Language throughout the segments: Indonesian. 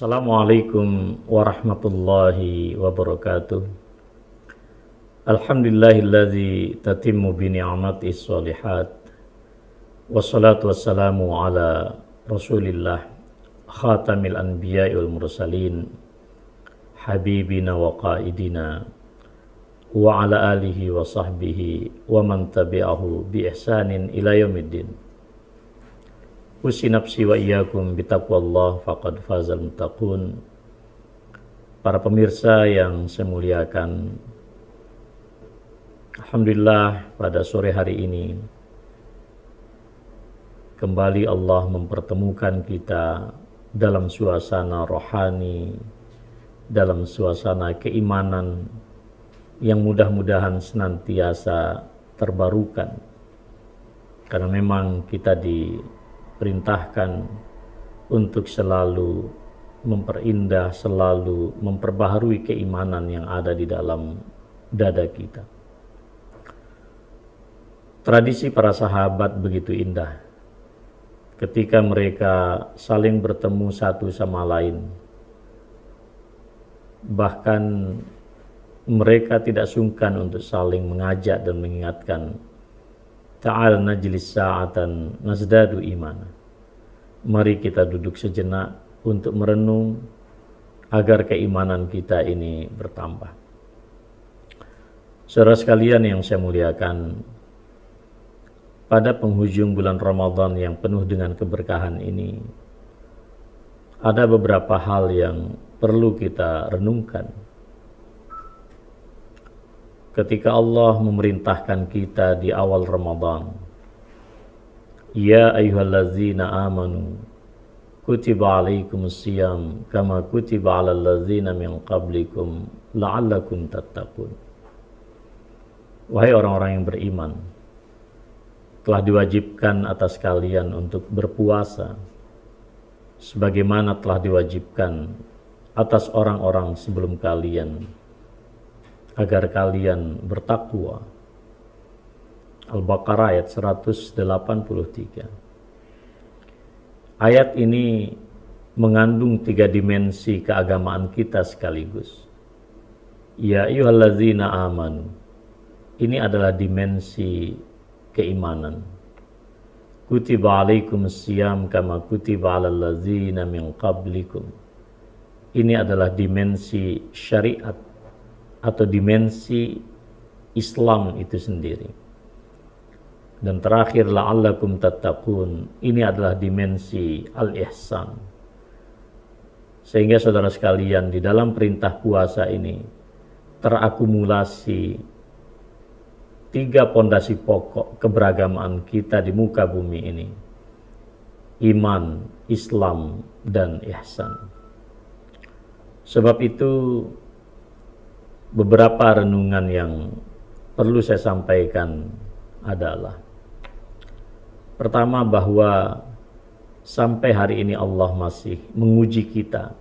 Assalamualaikum warahmatullahi wabarakatuh. Alhamdulillahilladzi tatimmu bi ni'matis shalihat. Wassalatu wassalamu ala Rasulillah khatamil anbiya'i wal mursalin habibina wa qaidina wa ala alihi wa sahbihi wa man tabi'ahu bi ihsanin ila yaumiddin. Usi nafsi wa iyyakum bitaqwallah faqad fazal muttaqun. Para pemirsa yang saya muliakan, alhamdulillah pada sore hari ini kembali Allah mempertemukan kita dalam suasana rohani, dalam suasana keimanan yang mudah-mudahan senantiasa terbarukan, karena memang kita diperintahkan untuk selalu memperindah, selalu memperbaharui keimanan yang ada di dalam dada kita. Tradisi para sahabat begitu indah ketika mereka saling bertemu satu sama lain. Bahkan mereka tidak sungkan untuk saling mengajak dan mengingatkan, ta'al najlis sa'atan nazdadu imana. Mari kita duduk sejenak untuk merenung agar keimanan kita ini bertambah. Saudara sekalian yang saya muliakan, pada penghujung bulan Ramadan yang penuh dengan keberkahan ini, ada beberapa hal yang perlu kita renungkan. Ketika Allah memerintahkan kita di awal Ramadan, ya ayyuhallazina amanu kutiba alaikumusiyam kama kutiba alal ladzina min qablikum la'allakum tattaqun. Wahai orang-orang yang beriman, telah diwajibkan atas kalian untuk berpuasa sebagaimana telah diwajibkan atas orang-orang sebelum kalian, agar kalian bertakwa. Al-Baqarah ayat 183. Ayat ini mengandung 3 dimensi keagamaan kita sekaligus. Ya ayyuhallazina amanu, ini adalah dimensi keimanan. Kutiba alaikumusiyam kama kutiba alal ladzina min qablikum. Ini adalah dimensi syariat atau dimensi Islam itu sendiri. Dan terakhir, la'allakum tattaqun, ini adalah dimensi al-ihsan. Sehingga saudara sekalian, di dalam perintah puasa ini terakumulasi 3 pondasi pokok keberagamaan kita di muka bumi ini: iman, Islam, dan ihsan. Sebab itu beberapa renungan yang perlu saya sampaikan adalah, pertama, bahwa sampai hari ini Allah masih menguji kita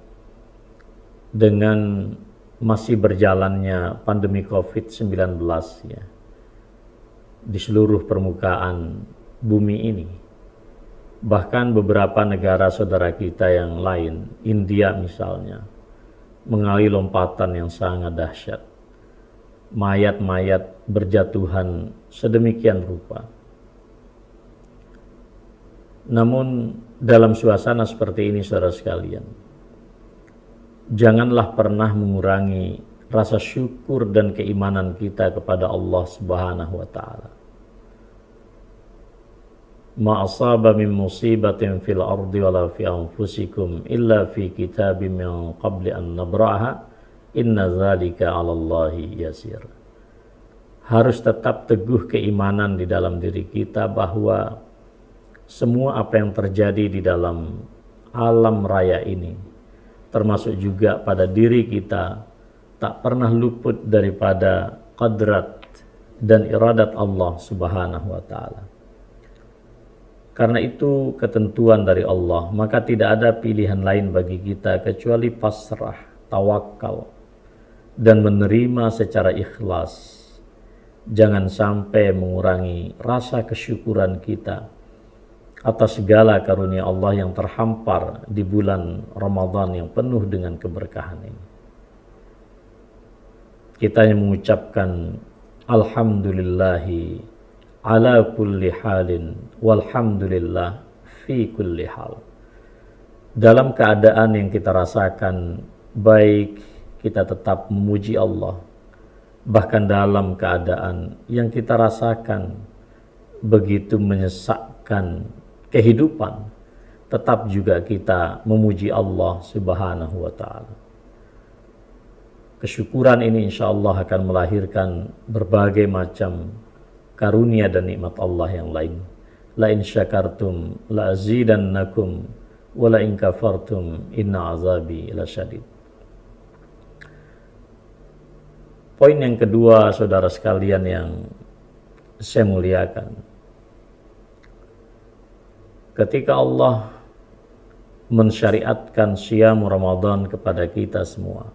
dengan masih berjalannya pandemi COVID-19 ya, di seluruh permukaan bumi ini. Bahkan beberapa negara saudara kita yang lain, India misalnya, mengalami lompatan yang sangat dahsyat. Mayat-mayat berjatuhan sedemikian rupa. Namun dalam suasana seperti ini saudara sekalian, janganlah pernah mengurangi rasa syukur dan keimanan kita kepada Allah Subhanahu wa ta'ala. Ma asaba min musibatin fil ardi wala fi anfusikum illa fi kitabim min qabli an nabraha inna dzalika 'alallahi yasir. Harus tetap teguh keimanan di dalam diri kita bahwa semua apa yang terjadi di dalam alam raya ini, termasuk juga pada diri kita, tak pernah luput daripada qadrat dan iradat Allah Subhanahu wa ta'ala. Karena itu ketentuan dari Allah, maka tidak ada pilihan lain bagi kita kecuali pasrah, tawakal, dan menerima secara ikhlas. Jangan sampai mengurangi rasa kesyukuran kita atas segala karunia Allah yang terhampar di bulan Ramadan yang penuh dengan keberkahan ini. Kita yang mengucapkan alhamdulillahi ala kulli halin walhamdulillah fi kulli hal. Dalam keadaan yang kita rasakan baik, kita tetap memuji Allah. Bahkan dalam keadaan yang kita rasakan begitu menyesakkan kehidupan, tetap juga kita memuji Allah Subhanahu wa ta'ala. Kesyukuran ini insya Allah akan melahirkan berbagai macam karunia dan nikmat Allah yang lain. La in syakartum la azidannakum wa la in kafartum inna azabi lasyadid. Poin yang kedua, saudara sekalian yang saya muliakan, ketika Allah mensyariatkan Syam Ramadan kepada kita semua,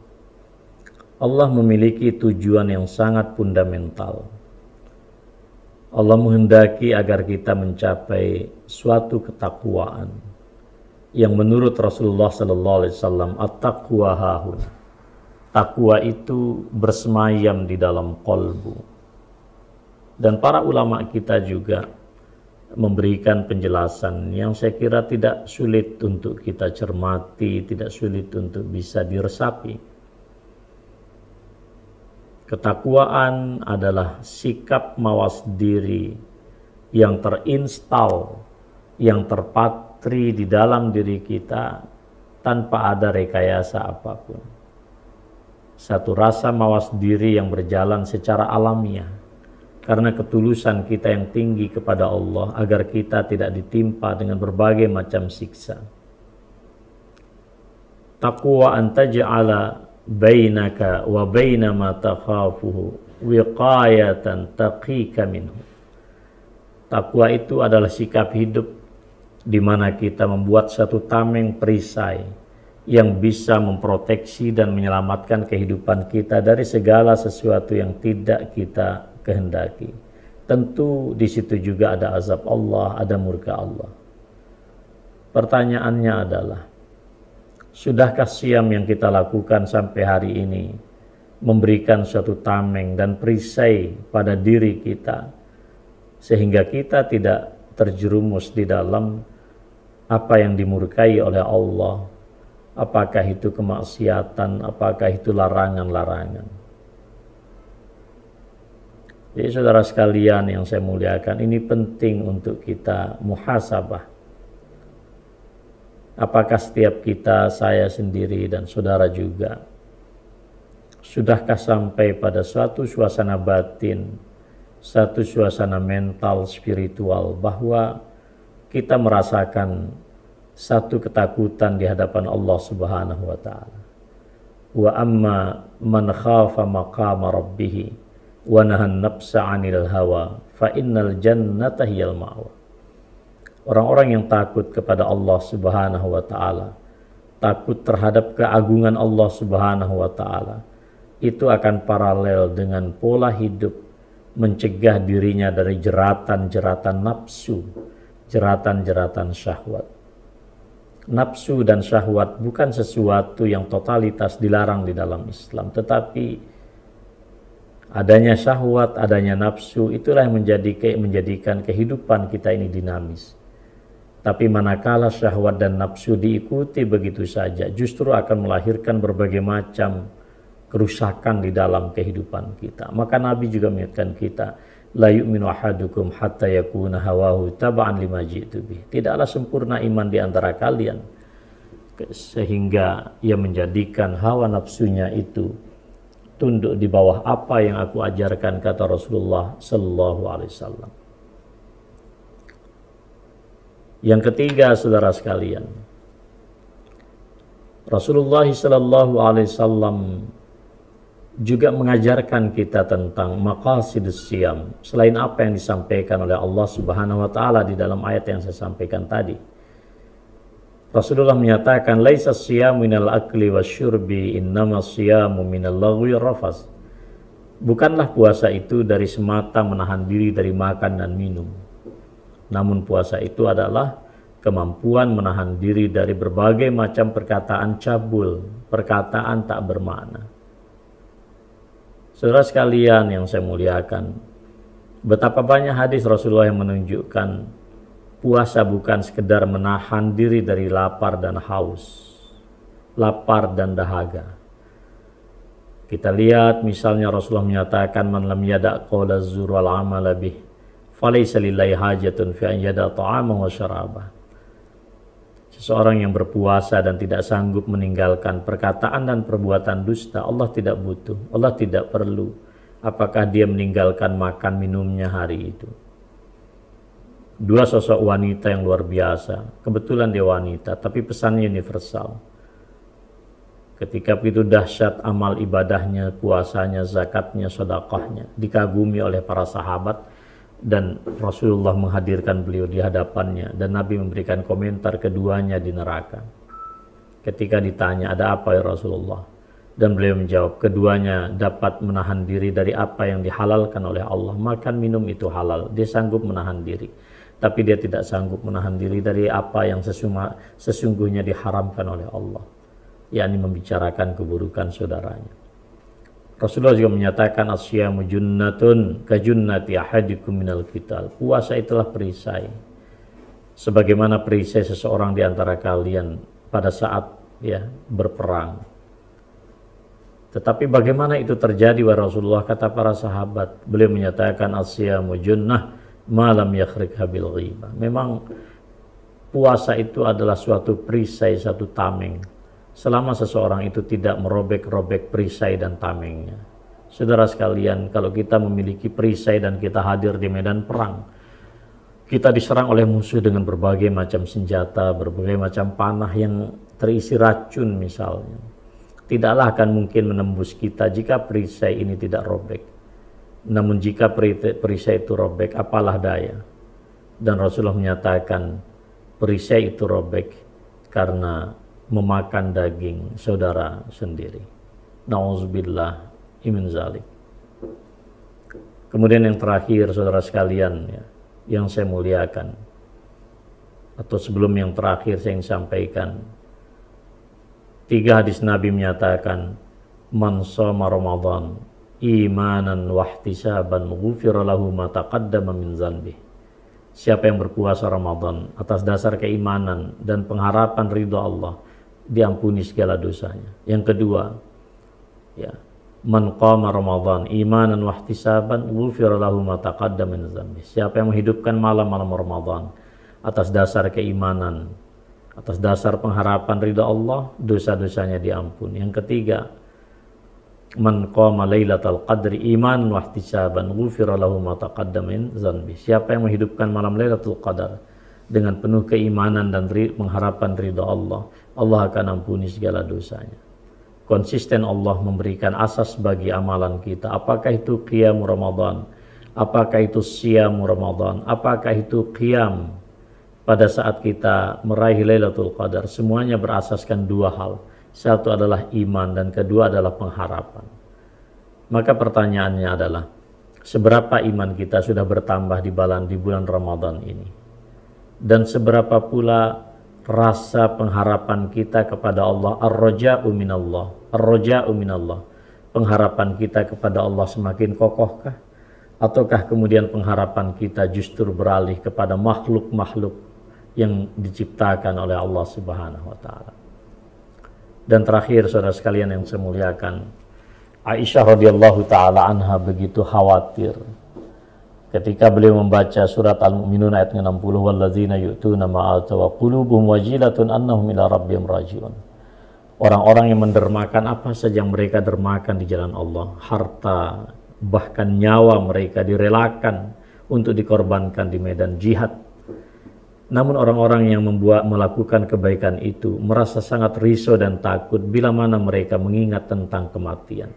Allah memiliki tujuan yang sangat fundamental. Allah menghendaki agar kita mencapai suatu ketakwaan yang menurut Rasulullah sallallahu alaihi wasallam at-taqwa hahuna. Takwa itu bersemayam di dalam qalbu. Dan para ulama kita juga memberikan penjelasan yang saya kira tidak sulit untuk kita cermati, tidak sulit untuk bisa diresapi. Ketakwaan adalah sikap mawas diri yang terinstal, yang terpatri di dalam diri kita tanpa ada rekayasa apapun. Satu rasa mawas diri yang berjalan secara alamiah karena ketulusan kita yang tinggi kepada Allah agar kita tidak ditimpa dengan berbagai macam siksa. Taqwa an taj'ala bainaka wa baina ma takhafuhu wiqayatan taqika minhu. Takwa itu adalah sikap hidup di mana kita membuat satu tameng perisai yang bisa memproteksi dan menyelamatkan kehidupan kita dari segala sesuatu yang tidak kita kehendaki. Tentu di situ juga ada azab Allah, ada murka Allah. Pertanyaannya adalah, sudahkah Syam yang kita lakukan sampai hari ini memberikan suatu tameng dan perisai pada diri kita sehingga kita tidak terjerumus di dalam apa yang dimurkai oleh Allah? Apakah itu kemaksiatan, apakah itu larangan-larangan? Jadi saudara sekalian yang saya muliakan, ini penting untuk kita muhasabah. Apakah setiap kita, saya sendiri dan saudara juga, sudahkah sampai pada suatu suasana batin, satu suasana mental, spiritual, bahwa kita merasakan satu ketakutan di hadapan Allah Subhanahu wa ta'ala. Wa amma man khafa maqama rabbih wa nahan nafsa 'anil hawa fa innal jannata hiyal ma'wa. Orang-orang yang takut kepada Allah Subhanahu wa ta'ala, takut terhadap keagungan Allah Subhanahu wa ta'ala, itu akan paralel dengan pola hidup mencegah dirinya dari jeratan-jeratan nafsu, jeratan-jeratan syahwat. Nafsu dan syahwat bukan sesuatu yang totalitas dilarang di dalam Islam, tetapi adanya syahwat, adanya nafsu, itulah yang menjadikan kehidupan kita ini dinamis. Tapi manakala syahwat dan nafsu diikuti begitu saja, justru akan melahirkan berbagai macam kerusakan di dalam kehidupan kita. Maka Nabi juga mengingatkan kita, la yu'minu ahadukum hatta yakuna hawahu taba'an lima ji'tu bih. Tidaklah sempurna iman di antara kalian sehingga ia menjadikan hawa nafsunya itu tunduk di bawah apa yang aku ajarkan, kata Rasulullah sallallahu alaihi wasallam. Yang ketiga, saudara sekalian, Rasulullah sallallahu alaihi wasallam juga mengajarkan kita tentang maqasidus syiyam selain apa yang disampaikan oleh Allah Subhanahu wa taala di dalam ayat yang saya sampaikan tadi. Rasulullah menyatakan, laisa syiyamu minal akli wasyurbi innama syiyamu minal lagwi rafas. Bukanlah puasa itu dari semata menahan diri dari makan dan minum, Namun puasa itu adalah kemampuan menahan diri dari berbagai macam perkataan cabul, perkataan tak bermakna. Saudara sekalian yang saya muliakan, betapa banyak hadis Rasulullah yang menunjukkan puasa bukan sekedar menahan diri dari lapar dan haus, lapar dan dahaga. Kita lihat misalnya Rasulullah menyatakan, man lam yada' qawla zur wal amala bih falaysa lillahi hajatun fi an yada' ta'amahu wa syarabah. Seseorang yang berpuasa dan tidak sanggup meninggalkan perkataan dan perbuatan dusta, Allah tidak butuh, Allah tidak perlu. Apakah dia meninggalkan makan minumnya hari itu? Dua sosok wanita yang luar biasa. Kebetulan dia wanita, tapi pesannya universal. Ketika begitu dahsyat amal ibadahnya, puasanya, zakatnya, sedekahnya, dikagumi oleh para sahabat, dan Rasulullah menghadirkan beliau di hadapannya, dan Nabi memberikan komentar keduanya di neraka. Ketika ditanya, ada apa ya Rasulullah? Dan beliau menjawab, keduanya dapat menahan diri dari apa yang dihalalkan oleh Allah. Makan minum itu halal, dia sanggup menahan diri. Tapi dia tidak sanggup menahan diri dari apa yang sesungguhnya diharamkan oleh Allah, yakni membicarakan keburukan saudaranya. Rasulullah juga menyatakan, asyamu junnatun ka junnati ahadikum minal qital. Puasa itulah perisai, sebagaimana perisai seseorang di antara kalian pada saat berperang. Tetapi bagaimana itu terjadi wahai Rasulullah? Kata para sahabat, beliau menyatakan, asyamu junnah ma lam yakhrikha bil ghibah. Memang puasa itu adalah suatu perisai, satu tameng, selama seseorang itu tidak merobek-robek perisai dan tamengnya. Saudara sekalian, kalau kita memiliki perisai dan kita hadir di medan perang, kita diserang oleh musuh dengan berbagai macam senjata, berbagai macam panah yang terisi racun misalnya, tidaklah akan mungkin menembus kita jika perisai ini tidak robek. Namun jika perisai itu robek, apalah daya. Dan Rasulullah menyatakan, perisai itu robek karena memakan daging saudara sendiri. Nauzubillah min zalik. Kemudian yang terakhir, saudara sekalian yang saya muliakan, atau sebelum yang terakhir saya ingin sampaikan, 3 hadis Nabi menyatakan, man shoma Ramadan imanan wahtisaban ghufira lahu ma taqaddama min dzanbih. Siapa yang berpuasa Ramadan atas dasar keimanan dan pengharapan ridha Allah, diampuni segala dosanya. Yang kedua, man qama Ramadan imanan wahtisaban ghufira lahu ma taqaddama min dzanbi. Siapa yang menghidupkan malam-malam Ramadan atas dasar keimanan, atas dasar pengharapan ridha Allah, dosa-dosanya diampuni. Yang ketiga, man qama lailatal qadri imanan wahtisaban ghufira lahu ma taqaddama min dzanbi. Siapa yang menghidupkan malam Lailatul Qadar dengan penuh keimanan dan pengharapan ridha Allah, Allah akan ampuni segala dosanya. Konsisten Allah memberikan asas bagi amalan kita. Apakah itu qiyam Ramadan, apakah itu siyam Ramadan, apakah itu qiyam pada saat kita meraih Lailatul Qadar, semuanya berasaskan 2 hal. Satu adalah iman dan kedua adalah pengharapan. Maka pertanyaannya adalah, seberapa iman kita sudah bertambah di bulan Ramadan ini? Dan seberapa pula rasa pengharapan kita kepada Allah, ar-raja'u minallah, ar-raja'u minallah. Pengharapan kita kepada Allah semakin kokohkah? Ataukah kemudian pengharapan kita justru beralih kepada makhluk-makhluk yang diciptakan oleh Allah Subhanahu wa taala? Dan terakhir, saudara sekalian yang saya muliakan, Aisyah radhiyallahu taala anha begitu khawatir ketika beliau membaca surat Al-Mu'minun ayat 60, walladzina yu'tuna ma ataw wa qulubuhum wajilatun annahum ila rabbihim raji'un. Orang-orang yang mendermakan apa saja yang mereka dermakan di jalan Allah, harta, bahkan nyawa mereka direlakan untuk dikorbankan di medan jihad. Namun orang-orang yang melakukan kebaikan itu merasa sangat risau dan takut bila mana mereka mengingat tentang kematian.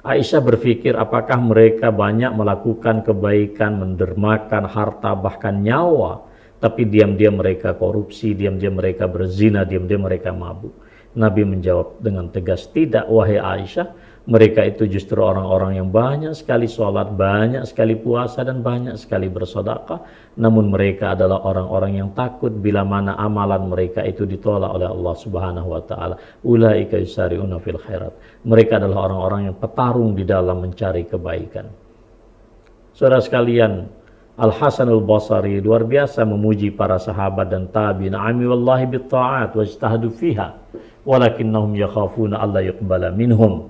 Aisyah berpikir, apakah mereka banyak melakukan kebaikan, mendermakan harta, bahkan nyawa, tapi diam-diam mereka korupsi, diam-diam mereka berzina, diam-diam mereka mabuk. Nabi menjawab dengan tegas, tidak wahai Aisyah, Mereka itu justru orang-orang yang banyak sekali sholat, banyak sekali puasa, dan banyak sekali bersedekah. Namun mereka adalah orang-orang yang takut bila mana amalan mereka itu ditolak oleh Allah Subhanahu wa taala. Ulaika yusari'una fil khairat. Mereka adalah orang-orang yang petarung di dalam mencari kebaikan. Saudara sekalian, Al-Hasan Al-Basri luar biasa memuji para sahabat dan tabi'in. Ami wallahi bit ta'at wajtahadu fiha walakinnahum yakhafuna alla yuqbala minhum.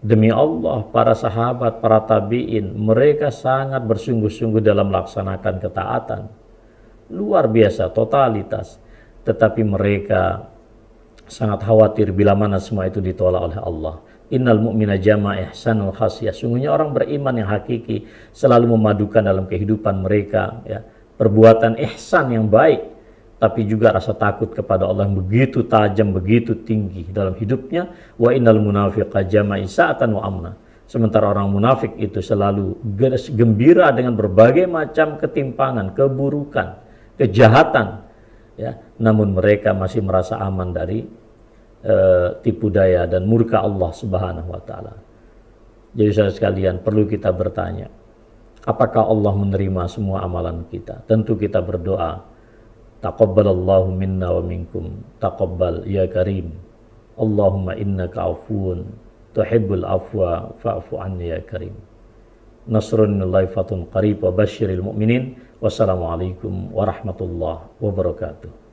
Demi Allah, para sahabat, para tabi'in, mereka sangat bersungguh-sungguh dalam melaksanakan ketaatan. Luar biasa, totalitas. Tetapi mereka sangat khawatir bila mana semua itu ditolak oleh Allah. Innal mu'mina jama' ihsanul khasiyah. Sungguhnya orang beriman yang hakiki selalu memadukan dalam kehidupan mereka ya, perbuatan ihsan yang baik, tapi juga rasa takut kepada Allah yang begitu tajam, begitu tinggi dalam hidupnya. Wa innal munafiqa jama'i sa'atan wa amna. Sementara orang munafik itu selalu gembira dengan berbagai macam ketimpangan, keburukan, kejahatan, ya. Namun mereka masih merasa aman dari tipu daya dan murka Allah Subhanahu wa taala. Jadi saudara sekalian, perlu kita bertanya, apakah Allah menerima semua amalan kita? Tentu kita berdoa, taqabbalallahu minna wa minkum, taqabbal ya karim. Allahumma innaka afuwun tuhibbul afwa fa'fu anni ya karim. Nasrun minallahi fatun qarib wa basyiril mu'minin. Wassalamualaikum warahmatullahi wabarakatuh.